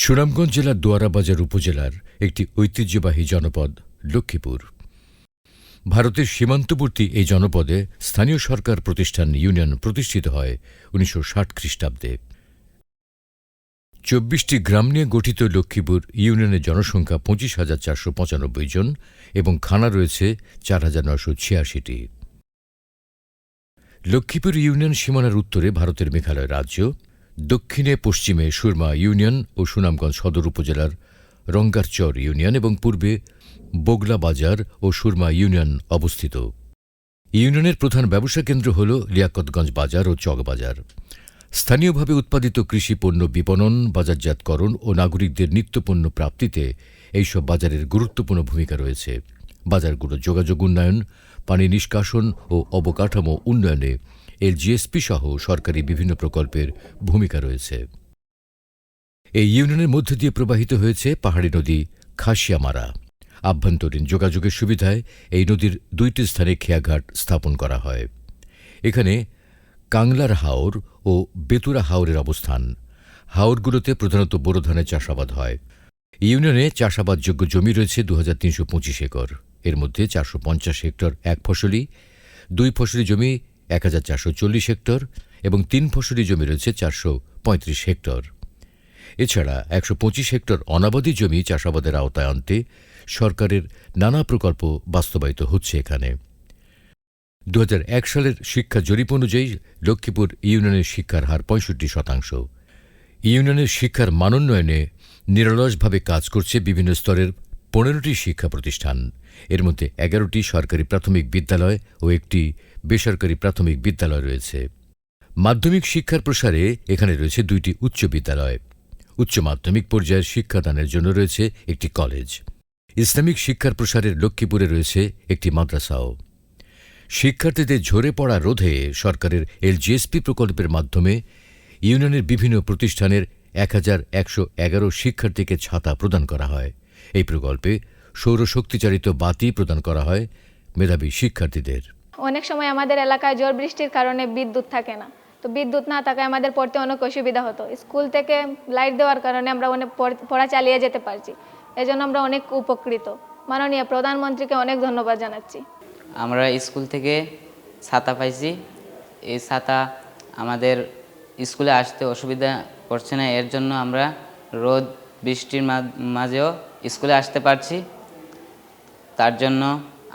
সুনামগঞ্জ জেলার দোয়ারাবাজার উপজেলার একটি ঐতিহ্যবাহী জনপদ লক্ষ্মীপুর। ভারতের সীমান্তবর্তী এই জনপদে স্থানীয় সরকার প্রতিষ্ঠান ইউনিয়ন প্রতিষ্ঠিত হয় ১৯৬০ খ্রিস্টাব্দে। ২৪টি গ্রাম নিয়ে গঠিত লক্ষ্মীপুর ইউনিয়নের জনসংখ্যা ২৫,৪৯৫ জন এবং থানা রয়েছে ৪,৯৮৬টি। লক্ষ্মীপুর ইউনিয়ন সীমানার উত্তরে ভারতের মেঘালয় রাজ্য, দক্ষিণে পশ্চিমে সুরমা ইউনিয়ন ও সুনামগঞ্জ সদর উপজেলার রঙ্গারচর ইউনিয়ন এবং পূর্বে বগলা বাজার ও সুরমা ইউনিয়ন অবস্থিত। ইউনিয়নের প্রধান ব্যবসা কেন্দ্র হল লিয়াকতগঞ্জ বাজার ও চকবাজার। স্থানীয়ভাবে উৎপাদিত কৃষি পণ্য বিপণন, বাজারজাতকরণ ও নাগরিকদের নিত্যপণ্য প্রাপ্তিতে এইসব বাজারের গুরুত্বপূর্ণ ভূমিকা রয়েছে। বাজারগুলো যোগাযোগ উন্নয়ন, পানি নিষ্কাশন ও অবকাঠামো উন্নয়নে এলজিএসপি সহ সরকারি বিভিন্ন প্রকল্পের ভূমিকা রয়েছে। এই ইউনিয়নের মধ্য দিয়ে প্রবাহিত হয়েছে পাহাড়ি নদী খাসিয়ামারা। আভ্যন্তরীণ যোগাযোগের সুবিধায় এই নদীর দুইটি স্থানে খেয়াঘাট স্থাপন করা হয়। এখানে কাংলার হাওর ও বেতুরা হাওরের অবস্থান। হাওরগুলোতে প্রধানত বোরো ধানের চাষাবাদ হয়। ইউনিয়নে চাষাবাদযোগ্য জমি রয়েছে ২৩২৫ একর। এর মধ্যে ৪৫০ হেক্টর এক ফসলি, ২ ফসলি জমি ১,৪৪০ হেক্টর এবং ৩ ফসলি জমি রয়েছে ৪৩৫ হেক্টর। এছাড়া ১২৫ হেক্টর অনাবাদী জমি চাষাবাদের আওতায় আনতে সরকারের নানা প্রকল্প বাস্তবায়িত হচ্ছে এখানে। ২০০১ সালের শিক্ষা জরিপ অনুযায়ী লক্ষ্মীপুর ইউনিয়নের শিক্ষার হার ৬৫%। ইউনিয়নের শিক্ষার মানোন্নয়নে নিরলসভাবে কাজ করছে বিভিন্ন স্তরের ১৫টি শিক্ষা প্রতিষ্ঠান। এর মধ্যে ১১টি সরকারি প্রাথমিক বিদ্যালয় ও একটি বেসরকারি প্রাথমিক বিদ্যালয় রয়েছে। মাধ্যমিক শিক্ষার প্রসারে এখানে রয়েছে ২টি উচ্চ বিদ্যালয়। উচ্চ মাধ্যমিক পর্যায়ের শিক্ষাদানের জন্য রয়েছে একটি কলেজ। ইসলামিক শিক্ষার প্রসারের লক্ষ্মীপুরে রয়েছে একটি মাদ্রাসাও। শিক্ষার্থীদের ঝরে পড়া রোধে সরকারের এলজিএসপি প্রকল্পের মাধ্যমে ইউনিয়নের বিভিন্ন প্রতিষ্ঠানের ১,১১১ শিক্ষার্থীকে ছাতা প্রদান করা হয়। এই প্রকল্পে সৌরশক্তিচালিত বাতি প্রদান করা হয় মেধাবী শিক্ষার্থীদের। অনেক সময় আমাদের এলাকায় ঝড় বৃষ্টির কারণে বিদ্যুৎ থাকে না, তো বিদ্যুৎ না থাকায় আমাদের পড়তে অনেক অসুবিধা হতো। স্কুল থেকে লাইট দেওয়ার কারণে আমরা অনেক পড়া চালিয়ে যেতে পারছি। এজন্য আমরা অনেক উপকৃত। মাননীয় প্রধানমন্ত্রীকে অনেক ধন্যবাদ জানাচ্ছি। আমরা স্কুল থেকে ছাতা পাইছি। এই ছাতা আমাদের স্কুলে আসতে অসুবিধা করছে না, এর জন্য আমরা রোদ বৃষ্টির মাঝেও স্কুলে আসতে পারছি। তার জন্য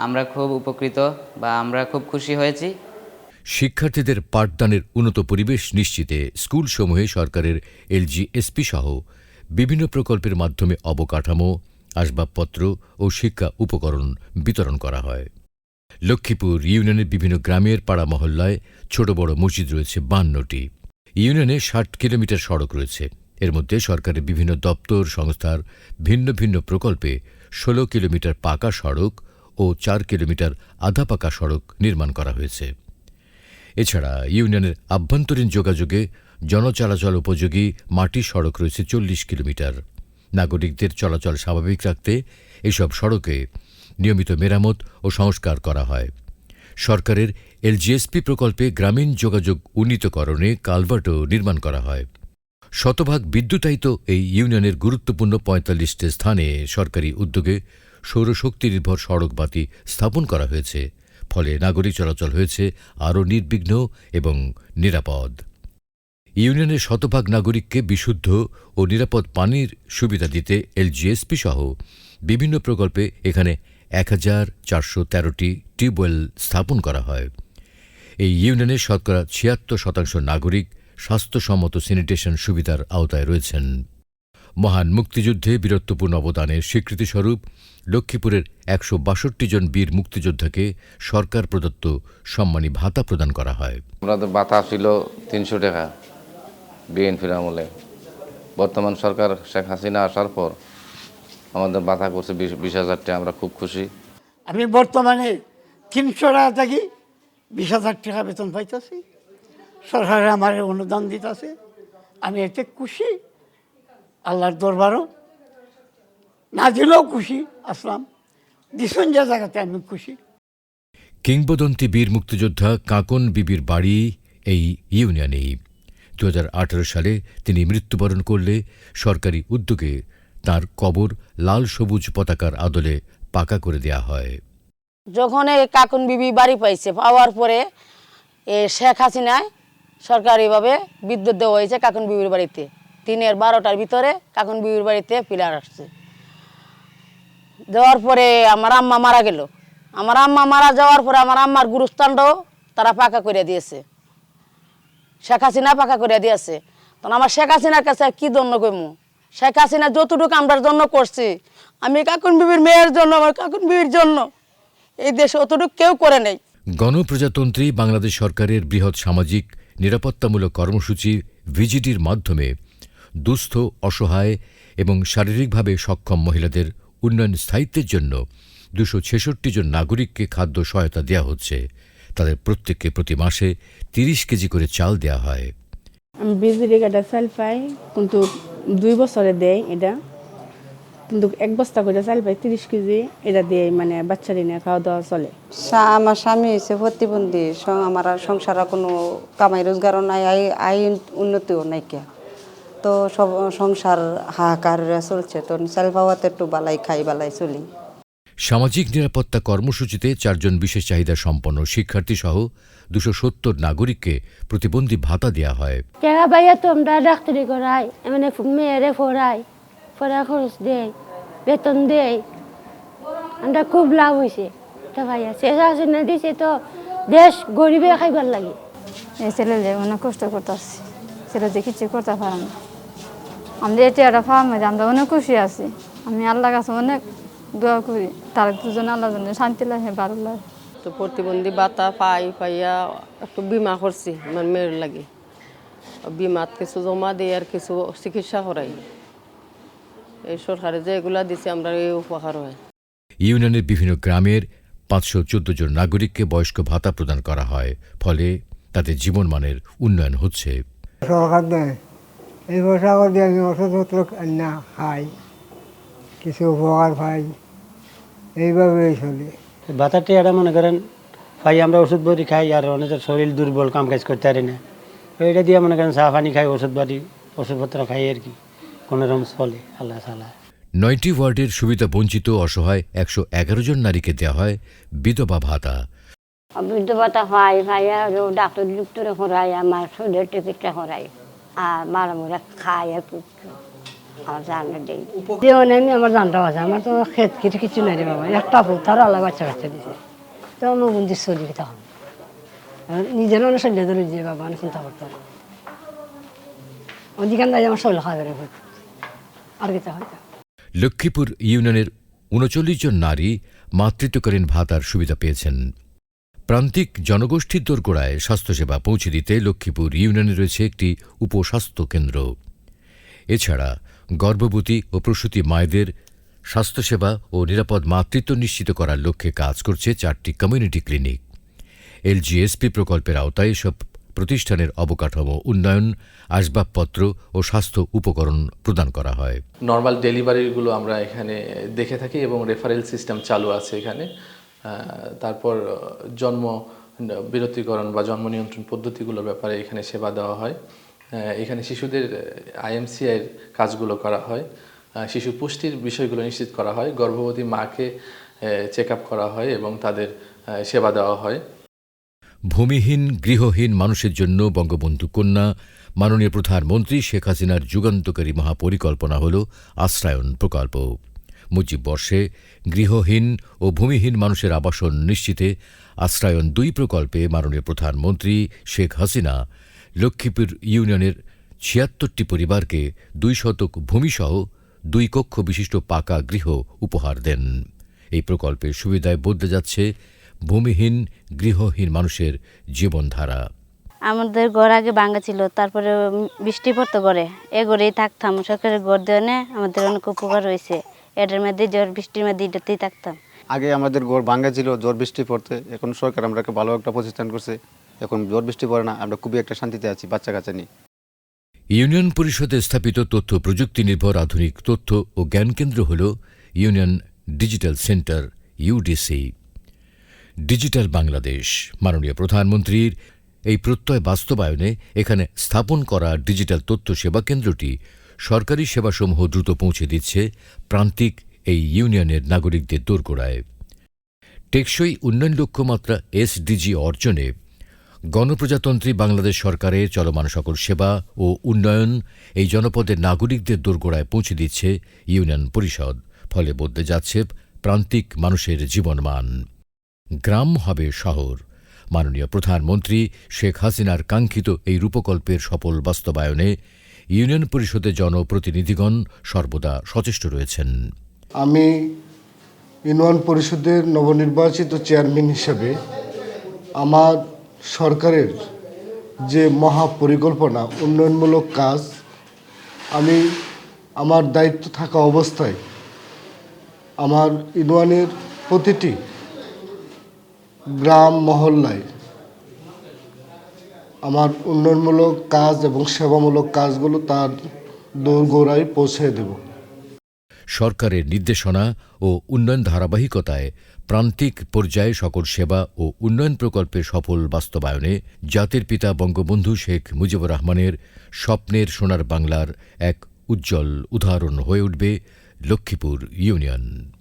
আমরা খুব উপকৃত বা আমরা খুব খুশি হয়েছি। শিক্ষার্থীদের পাঠদানের উন্নত পরিবেশ নিশ্চিতে স্কুলসমূহে সরকারের এলজিএসপি সহ বিভিন্ন প্রকল্পের মাধ্যমে অবকাঠামো, আসবাবপত্র ও শিক্ষা উপকরণ বিতরণ করা হয়। লক্ষ্মীপুর ইউনিয়নের বিভিন্ন গ্রামের পাড়া মহল্লায় ছোট বড় মসজিদ রয়েছে ৫২টি। ইউনিয়নে ৬০ কিলোমিটার সড়ক রয়েছে। এর মধ্যে সরকারের বিভিন্ন দপ্তর সংস্থার ভিন্ন ভিন্ন প্রকল্পে ১৬ কিলোমিটার পাকা সড়ক ও ৪ কিলোমিটার আধা পাকা সড়ক নির্মাণ করা হয়েছে। এছাড়া ইউনিয়নের আভ্যন্তরীণ যোগাযোগে জনচলাচল উপযোগী মাটির সড়ক রয়েছে ৪০ কিলোমিটার। নাগরিকদের চলাচল স্বাভাবিক রাখতে এসব সড়কে নিয়মিত মেরামত ও সংস্কার করা হয়। সরকারের এলজিএসপি প্রকল্পে গ্রামীণ যোগাযোগ উন্নীতকরণে কালভার্টও নির্মাণ করা হয়। শতভাগ বিদ্যুতায়িত এই ইউনিয়নের গুরুত্বপূর্ণ ৪৫টি স্থানে সরকারি উদ্যোগে সৌরশক্তি নির্ভর সড়ক বাতি স্থাপন করা হয়েছে। ফলে নাগরিক চলাচল হয়েছে আরও নির্বিঘ্ন এবং নিরাপদ। ইউনিয়নের শতভাগ নাগরিককে বিশুদ্ধ ও নিরাপদ পানির সুবিধা দিতে এলজিএসপি সহ বিভিন্ন প্রকল্পে এখানে ১,৪১৩টি টিউবওয়েল স্থাপন করা হয়। এই ইউনিয়নের শতকরা ৭৬% নাগরিক স্বাস্থ্যসম্মত স্যানিটেশন সুবিধার আওতায় রয়েছেন। মহান মুক্তিযুদ্ধে বীরত্বপূর্ণ অবদানের স্বীকৃতিস্বরূপ লক্ষ্মীপুরের ১৬২ জন বীর মুক্তিযোদ্ধাকে সরকার প্রদত্ত সম্মানী ভাতা প্রদান করা হয়। আমাদের ভাতা ছিল ৩০০ টাকা বিএনপির আমলে। বর্তমান সরকার শেখ হাসিনা আসার পর আমাদের ভাতা করছে ২০,০০০ টাকা। আমরা খুব খুশি। আমি বর্তমানে ৩০০ টাকা থেকে ২০,০০০ টাকা বেতন পাইতেছি। সরকার আমার অনুদান দিতেছে, আমি এতে খুশি। আল্লাহর দরবারও না দিলেও খুশি আসলাম, দিশন যে জায়গাতে আমি খুশি। কিংবদন্তি বীর মুক্তিযোদ্ধা কাঁকন বিবির বাড়ি এই ইউনিয়নেই। 2018 সালে তিনি মৃত্যুবরণ করলে সরকারি উদ্যোগে তার কবর লাল সবুজ পতাকার আদলে পাকা করে দেয়া হয়। যখন এই কাকুন বিবি বাড়ি পাইছে, পাওয়ার পরে শেখ হাসিনায় সরকারিভাবে বিদ্যুৎ দেওয়া হয়েছে কাকুন বিবির বাড়িতে। 12টার ভিতরে কাকুন বিবির বাড়িতে পিলার আসছে। দেওয়ার পরে আমার আম্মা মারা গেল। আমার আম্মা মারা যাওয়ার পরে আমার আম্মার গুরুস্থানটাও তারা পাকা করে দিয়েছে, শেখ হাসিনা পাকা করে দিয়েছে। তখন আমার শেখ হাসিনার কাছে কি জন্য কইমু? শেখ হাসিনা যতটুকু আমরার জন্য করছি, আমি কাকুন বিবির মেয়ের জন্য, আমার কাকুন বিবির জন্য এই দেশে অতটুকু কেউ করে নেই। গণপ্রজাতন্ত্রী বাংলাদেশ সরকারের বৃহৎ সামাজিক নিরাপত্তামূলক কর্মসূচি ভিজিডির মাধ্যমে দুস্থ, অসহায় এবং শারীরিকভাবে সক্ষম মহিলাদের উন্নয়ন স্থায়িত্বের জন্য 266 জন নাগরিককে খাদ্য সহায়তা দেওয়া হচ্ছে। তাদের প্রত্যেককে প্রতি মাসে 30 কেজি করে চাল দেওয়া হয়। আমি বিজলি কাটা চাল পাই, কিন্তু 2 বছরে দেয় এটা, কিন্তু 1 বস্তা করে চাল পাই 30 কেজি, এটা দিয়ে মানে বাচ্চারি নিয়ে খাওয়া দাওয়া চলে। আমার স্বামী হচ্ছে প্রতিবন্ধী, আমার সংসারে কোনো কামাই রোজগারও নাই, আয় উন্নতিও নাই কে, তো সব সংসার হাহাকার চলছে। তো চাল পাওয়াতে একটু বালাই খাই, বালাই চলি। সামাজিক নিরাপত্তা কর্মসূচিতে 4 জন বিশেষ চাহিদা সম্পন্ন শিক্ষার্থী সহ 270 নাগরিককে প্রতিবন্ধী ভাতা দেওয়া হয়। টাকা পাইয়া তো আমরা ডাক্তারি করাই, মানে মেয়েরে পড়াই, পড়া খরচ দেয়, বেতন দেয়, আমরা খুব লাভ হয়েছে। ভাইয়া শেষ আসনে দিছে তো দেশ গরিবে খাইবার লাগে। এই ছেলে যে অনেক কষ্ট করতেছি, ছেলে যে কিছু করতে পারে না। আমরা এটি একটা ফার্মে আমরা অনেক খুশি আছি। আমি আল্লাহর কাছে অনেক দোয়া করি, তার দুজন আল্লাহ জন্য শান্তি লাগে, ভালো লাগে। তো প্রতিবন্ধী ভাতা পাইয়া একটু বিমা করছি আমার মেয়ের লাগে। বিমাত কিছু জমা দিয়ে আর কিছু চিকিৎসা করাই। এই সরকারে যেগুলা দিছে আমরা এই উপকার হয়। ইউনিয়নের বিভিন্ন গ্রামের 514 জন নাগরিককে বয়স্ক ভাতা প্রদান করা হয়, ফলে তাদের জীবনমানের উন্নয়ন হচ্ছে। সরকার দেয় এই পয়সা দিয়ে আমি ওষুধপত্র না খাই, কিছু উপকার পাই, এইভাবেই চলে। ভাতাটি এটা মনে করেন পাই, আমরা ওষুধ বাড়ি খাই, আর অনেকের শরীর দুর্বল, কাম কাজ করতে পারি না, এটা দিয়ে মনে করেন চা পানি খাই, ওষুধপত্র খাই আর কি, কোনোরকম চলে আল্লাহ সাল্লাহ। 9টি ওয়ার্ডের সুবিধা বঞ্চিত অসহায় 111 জন নারীকে দেওয়া হয় বিধবা ভাতা। বৃদ্ধ ভাতা ভাইয়া ডাক্তার ডুক্তরে করাই, আমার শরীরের টিকিটটা করাই, আর মারা মোরা খাই আর আমার জানা দেই দেওয়ানে। আমি আমার জানটা আছে, আমার তো খেত কিছু নাই রে বাবা, একটা তারা আলাদা বাচ্চা দিছে, তো আমার বন্ধু চলি তখন নিজের অনেক শরীরে ধরে দিয়ে বাবা অনেক চিন্তা করতাম। অধিকার দায় আমার শরীর খাওয়া আর কি হয়তো। লক্ষ্মীপুর ইউনিয়নের 39 জন নারী মাতৃত্বকালীন ভাতার সুবিধা পেয়েছেন। প্রান্তিক জনগোষ্ঠীর দোরগোড়ায় স্বাস্থ্যসেবা পৌঁছে দিতে লক্ষ্মীপুর ইউনিয়নে রয়েছে একটি উপস্বাস্থ্য কেন্দ্র। এছাড়া গর্ভবতী ও প্রসূতি মায়েদের স্বাস্থ্যসেবা ও নিরাপদ মাতৃত্ব নিশ্চিত করার লক্ষ্যে কাজ করছে 4টি কমিউনিটি ক্লিনিক। এলজিএসপি প্রকল্পের আওতায় এসব প্রতিষ্ঠানের অবকাঠামো উন্নয়ন, আসবাবপত্র ও স্বাস্থ্য উপকরণ প্রদান করা হয়। নর্মাল ডেলিভারিগুলো আমরা এখানে দেখে থাকি এবং রেফারেল সিস্টেম চালু আছে এখানে। তারপর জন্ম বিরতিকরণ বা জন্ম নিয়ন্ত্রণ পদ্ধতিগুলোর ব্যাপারে এখানে সেবা দেওয়া হয়। এখানে শিশুদের আইএমসিআইয়ের কাজগুলো করা হয়, শিশু পুষ্টির বিষয়গুলো নিশ্চিত করা হয়, গর্ভবতী মাকে চেক আপ করা হয় এবং তাদের সেবা দেওয়া হয়। ভূমিহীন, গৃহহীন মানুষের জন্য বঙ্গবন্ধু কন্যা মাননীয় প্রধানমন্ত্রী শেখ হাসিনার যুগান্তকারী মহাপরিকল্পনা হল আশ্রয়ন প্রকল্প। মুজিব বর্ষে গৃহহীন ও ভূমিহীন মানুষের আবাসন নিশ্চিতে আশ্রয়ন 2 প্রকল্পে মাননীয় প্রধানমন্ত্রী শেখ হাসিনা লক্ষ্মীপুর ইউনিয়নের 76টি পরিবারকে 2 শতক ভূমিসহ 2 কক্ষ বিশিষ্ট পাকা গৃহ উপহার দেন। এই প্রকল্পের সুবিধায় বদলে যাচ্ছে ভূমিহীন, গৃহহীন মানুষের জীবনধারা। আমাদের ঘর আগে ভাঙা ছিল, তারপরে বৃষ্টি পড়তো ঘরে, এ ঘরেই থাকতাম। সরকারের ঘর দেওয়া আমাদের অনেক উপকার হয়েছে, এটার মধ্যে ঝড় বৃষ্টির মধ্যে এটাতেই থাকতাম। আগে আমাদের ঘর ভাঙা ছিল, ঝড় বৃষ্টি পড়তে, এখন সরকার আমরাকে ভালো একটা প্রতিষ্ঠান করছে, এখন ঝড় বৃষ্টি পড়ে না, আমরা খুবই একটা শান্তিতে আছি বাচ্চা কাচ্চা নিয়ে। ইউনিয়ন পরিষদে স্থাপিত তথ্য প্রযুক্তি নির্ভর আধুনিক তথ্য ও জ্ঞান কেন্দ্র হল union digital centre UDC. Digital Bangladesh মাননীয় প্রধানমন্ত্রীর এই প্রত্যয় বাস্তবায়নে এখানে স্থাপন করা ডিজিটাল তথ্য সেবা কেন্দ্রটি সরকারি সেবাসমূহ দ্রুত পৌঁছে দিচ্ছে প্রান্তিক এই ইউনিয়নের নাগরিকদের দোরগোড়ায়। টেকসই উন্নয়ন লক্ষ্যমাত্রা এসডিজি অর্জনে গণপ্রজাতন্ত্রী বাংলাদেশ সরকারের চলমান সকল সেবা ও উন্নয়ন এই জনপদের নাগরিকদের দোরগোড়ায় পৌঁছে দিচ্ছে ইউনিয়ন পরিষদ। ফলে বদলে যাচ্ছে প্রান্তিক মানুষের জীবনমান। গ্রাম হবে শহর। মাননীয় প্রধানমন্ত্রী শেখ হাসিনার কাঙ্ক্ষিত এই রূপকল্পের সফল বাস্তবায়নে ইউনিয়ন পরিষদের জনপ্রতিনিধিগণ সর্বদা সচেষ্ট রয়েছেন। আমি ইউনিয়ন পরিষদের নবনির্বাচিত চেয়ারম্যান হিসেবে আমার সরকারের যে মহাপরিকল্পনা উন্নয়নমূলক কাজ আমি আমার দায়িত্ব থাকা অবস্থায় আমার ইউনিয়নের প্রতিটি গ্রাম মহল্লায় আমার উন্নয়নমূলক কাজ এবং সেবামূলক কাজগুলো তার দোরগোড়ায় পৌঁছে দেব। সরকারের নির্দেশনা ও উন্নয়ন ধারাবাহিকতায় প্রান্তিক পর্যায়ে সকল সেবা ও উন্নয়ন প্রকল্পের সফল বাস্তবায়নে জাতির পিতা বঙ্গবন্ধু শেখ মুজিবুর রহমানের স্বপ্নের সোনার বাংলার এক উজ্জ্বল উদাহরণ হয়ে উঠবে লক্ষ্মীপুর ইউনিয়ন।